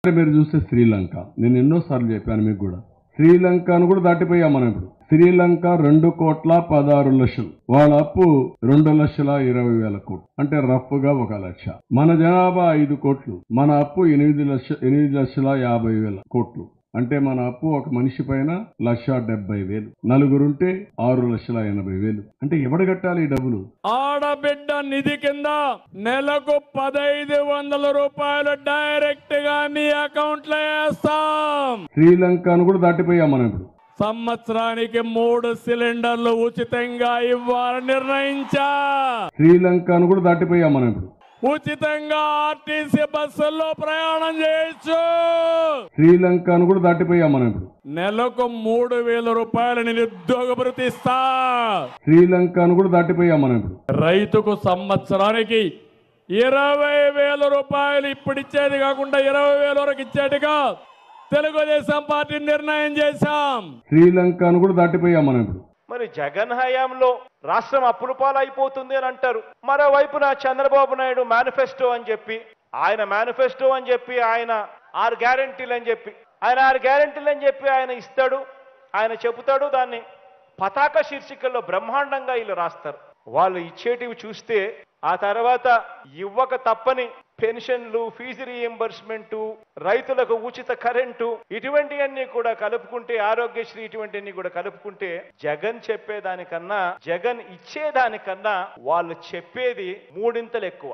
మీరు చూస్తే శ్రీలంక, నేను ఎన్నోసార్లు చెప్పాను మీకు కూడా, శ్రీలంకను కూడా దాటిపోయాం మనం ఇప్పుడు. శ్రీలంక 2,16,00,000, వాళ్ళ అప్పు 2,20,000 కోట్లు, అంటే రఫ్ గా 1,00,000. మన జనాభా 5 కోట్లు, మన అప్పు 8,50,000 కోట్లు, అంటే మన అప్పు ఒక మనిషి పైన 1,70,000. నలుగురుంటే 6,80,000. అంటే ఎవడు కట్టాలి ఈ డబ్బులు? ఆడబిడ్డ నిధి కింద నెలకు 1,500 రూపాయలు డైరెక్ట్ గా మీ అకౌంట్ లో వేస్తాం. శ్రీలంకను కూడా దాటిపోయాం మనం ఇప్పుడు. సంవత్సరానికి 3 సిలిండర్లు ఉచితంగా ఇవ్వాలని నిర్ణయించా. శ్రీలంకను కూడా దాటిపోయాం మనం ఇప్పుడు. ఉచితంగా ఆర్టీసీ బస్సుల్లో ప్రయాణం చేయొచ్చు. శ్రీలంకను కూడా దాటిపోయాం మనం ఇప్పుడు. నెలకు 3,000 రూపాయలు నిరుద్యోగ భృతి ఇస్తా. శ్రీలంకను కూడా దాటిపోయాం మనం ఇప్పుడు. రైతుకు సంవత్సరానికి 20,000 రూపాయలు ఇప్పుడు ఇచ్చేది కాకుండా 20,000 వరకు ఇచ్చేట్టుగా తెలుగుదేశం పార్టీ నిర్ణయం చేశాం. శ్రీలంకను కూడా దాటిపోయాం మనం ఇప్పుడు. మరి జగన్ హయాంలో రాష్ట్రం అప్పుల పాలైపోతుంది అని అంటారు. మరోవైపున చంద్రబాబు నాయుడు మేనిఫెస్టో అని చెప్పి ఆయన 6 గ్యారెంటీలు అని చెప్పి ఆయన ఇస్తాడు, ఆయన చెబుతాడు. దాన్ని పతాక శీర్షికల్లో బ్రహ్మాండంగా వీళ్ళు రాస్తారు. వాళ్ళు ఇచ్చేటివి చూస్తే ఆ తర్వాత ఇవ్వక తప్పని పెన్షన్లు, ఫీజు రీఎంబర్స్మెంట్, రైతులకు ఉచిత కరెంటు, ఇటువంటివన్నీ కూడా కలుపుకుంటే, ఆరోగ్యశ్రీ ఇటువంటివన్నీ కూడా కలుపుకుంటే జగన్ చెప్పేదానికన్నా, జగన్ ఇచ్చేదానికన్నా వాళ్ళు చెప్పేది 3 ఎక్కువ.